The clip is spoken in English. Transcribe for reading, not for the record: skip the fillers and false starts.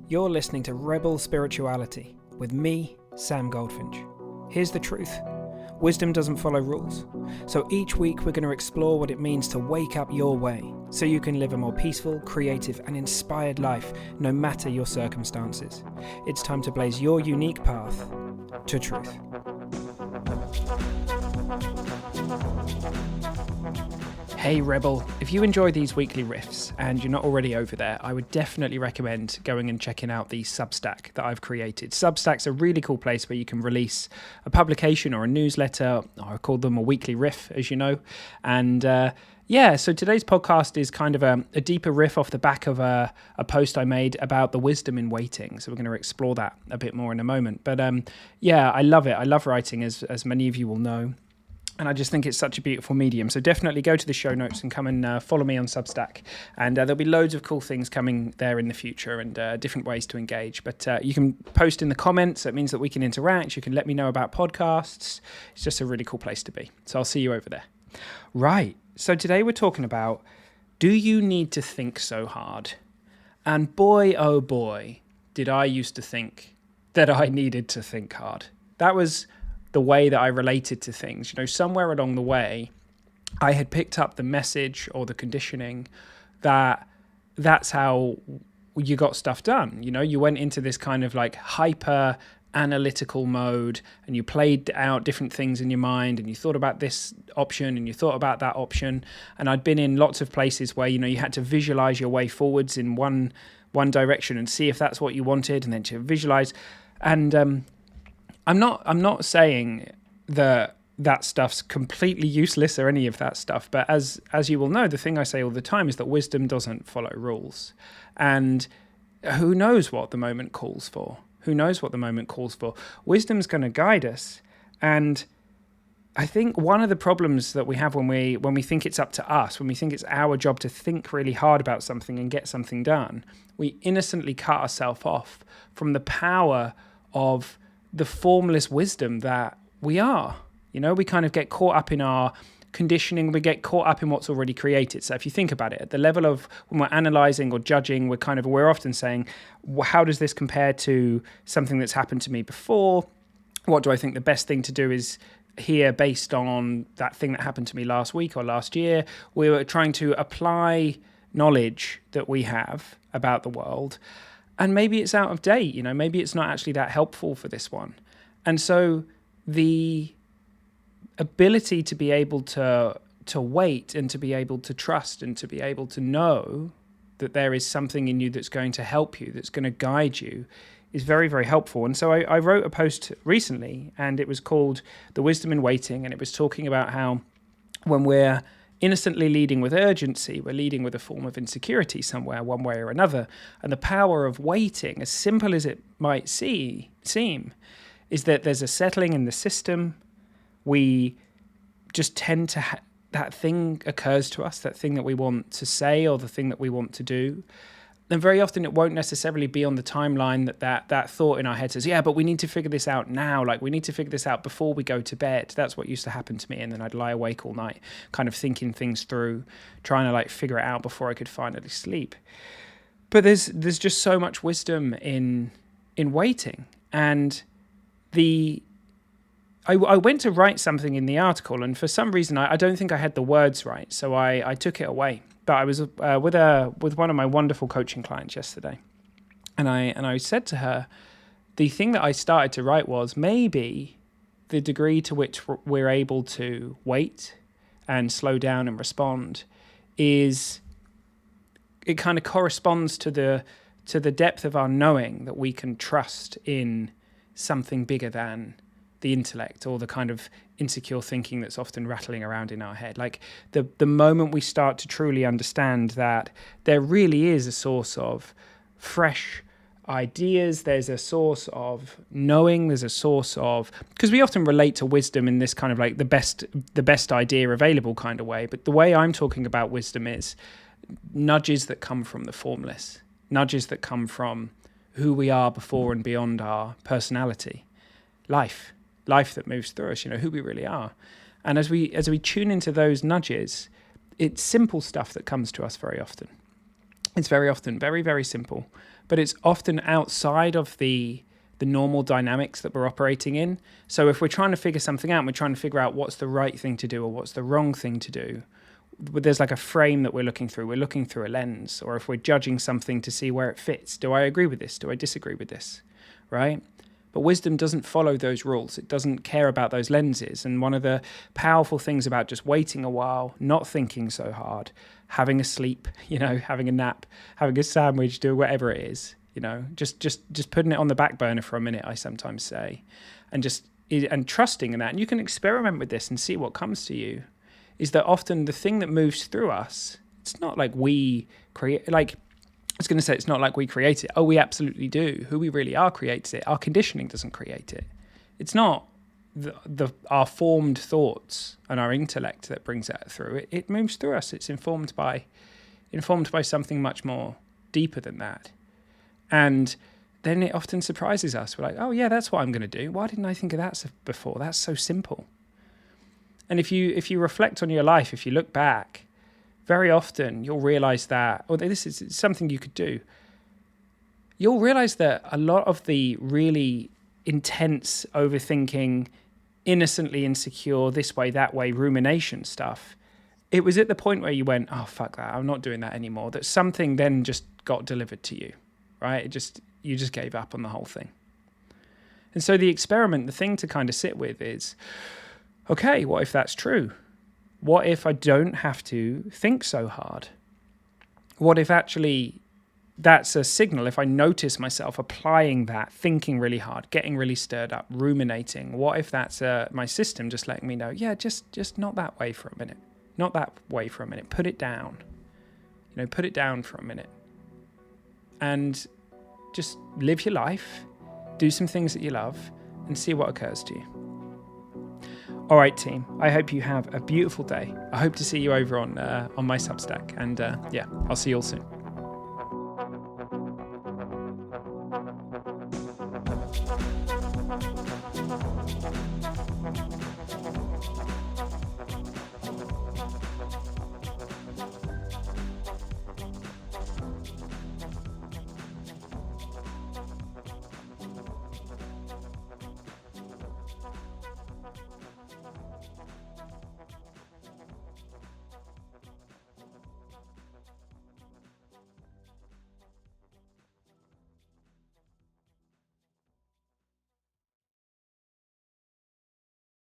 You're listening to Rebel Spirituality with me, Sam Goldfinch. Here's the truth. Wisdom doesn't follow rules. So each week we're going to explore what it means to wake up your way so you can live a more peaceful, creative and inspired life no matter your circumstances. It's time to blaze your unique path to truth. Hey Rebel, if you enjoy these weekly riffs and you're not already over there, I would definitely recommend going and checking out the Substack that I've created. Substack's a really cool place where you can release a publication or a newsletter. I call them a weekly riff, as you know. And so today's podcast is kind of a deeper riff off the back of a post I made about the wisdom in waiting. So we're going to explore that a bit more in a moment. But I love it. I love writing, as many of you will know. And I just think it's such a beautiful medium. So definitely go to the show notes and come and follow me on Substack. And there'll be loads of cool things coming there in the future and different ways to engage. But you can post in the comments. That means that we can interact. You can let me know about podcasts. It's just a really cool place to be. So I'll see you over there. Right. So today we're talking about, do you need to think so hard? And boy, oh boy, did I used to think that I needed to think hard. That was the way that I related to things. You know, somewhere along the way, I had picked up the message or the conditioning that that's how you got stuff done. You know, you went into this kind of like hyper analytical mode and you played out different things in your mind and you thought about this option and you thought about that option. And I'd been in lots of places where, you know, you had to visualize your way forwards in one direction and see if that's what you wanted, and then to visualize. And I'm not saying that stuff's completely useless or any of that stuff, but as you will know, the thing I say all the time is that wisdom doesn't follow rules. And who knows what the moment calls for? Wisdom's going to guide us. And I think one of the problems that we have when we think it's up to us, when we think it's our job to think really hard about something and get something done, we innocently cut ourselves off from the power of the formless wisdom that we are. You know, we kind of get caught up in our conditioning, we get caught up in what's already created. So if you think about it, at the level of when we're analyzing or judging, we're often saying, well, how does this compare to something that's happened to me before? What do I think the best thing to do is here based on that thing that happened to me last week or last year? We were trying to apply knowledge that we have about the world, and maybe it's out of date, you know, maybe it's not actually that helpful for this one. And so the ability to be able to wait and to be able to trust and to be able to know that there is something in you that's going to help you, that's going to guide you, is very, very helpful. And so I wrote a post recently, and it was called The Wisdom in Waiting, and it was talking about how when we're innocently leading with urgency, we're leading with a form of insecurity somewhere, one way or another. And the power of waiting, as simple as it might seem, is that there's a settling in the system. We just tend to that thing occurs to us, that thing that we want to say or the thing that we want to do. And very often it won't necessarily be on the timeline that thought in our head says, yeah, but we need to figure this out now. Like, we need to figure this out before we go to bed. That's what used to happen to me. And then I'd lie awake all night, kind of thinking things through, trying to like figure it out before I could finally sleep. But there's just so much wisdom in waiting. And I went to write something in the article, and for some reason I don't think I had the words right, so I took it away. But I was with one of my wonderful coaching clients yesterday, and I said to her, the thing that I started to write was, maybe the degree to which we're able to wait and slow down and respond it kind of corresponds to the depth of our knowing that we can trust in something bigger than the intellect or the kind of insecure thinking that's often rattling around in our head. Like the moment we start to truly understand that there really is a source of fresh ideas, there's a source of knowing, there's a source of, because we often relate to wisdom in this kind of like the best idea available kind of way. But the way I'm talking about wisdom is nudges that come from the formless, nudges that come from who we are before and beyond our personality, life that moves through us, you know, who we really are. And as we tune into those nudges, it's simple stuff that comes to us very often. It's very often very, very simple, but it's often outside of the normal dynamics that we're operating in. So if we're trying to figure something out, and we're trying to figure out what's the right thing to do or what's the wrong thing to do, there's like a frame that we're looking through. We're looking through a lens, or if we're judging something to see where it fits. Do I agree with this? Do I disagree with this? Right? But wisdom doesn't follow those rules. It doesn't care about those lenses. And one of the powerful things about just waiting a while, not thinking so hard, having a sleep, having a nap, having a sandwich, do whatever it is, just putting it on the back burner for a minute, I sometimes say, and trusting in that. And you can experiment with this and see what comes to you, is that often the thing that moves through us, it's not like we create, like, I was going to say, it's not like we create it. Oh, we absolutely do. Who we really are creates it. Our conditioning doesn't create it. It's not our formed thoughts and our intellect that brings that through. It moves through us. It's informed by something much more deeper than that. And then it often surprises us. We're like, oh yeah, that's what I'm going to do. Why didn't I think of that before? That's so simple. And if you reflect on your life, if you look back, very often you'll realize that, or this is something you could do. You'll realize that a lot of the really intense overthinking, innocently insecure, this way, that way, rumination stuff, it was at the point where you went, oh, fuck that, I'm not doing that anymore, that something then just got delivered to you, right? You just gave up on the whole thing. And so the experiment, the thing to kind of sit with is, okay, what if that's true? What if I don't have to think so hard? What if actually that's a signal? If I notice myself applying that, thinking really hard, getting really stirred up, ruminating, what if that's my system just letting me know, yeah, just not that way for a minute. Not that way for a minute. Put it down. Put it down for a minute. And just live your life, do some things that you love, and see what occurs to you. All right, team. I hope you have a beautiful day. I hope to see you over on my Substack. And I'll see you all soon.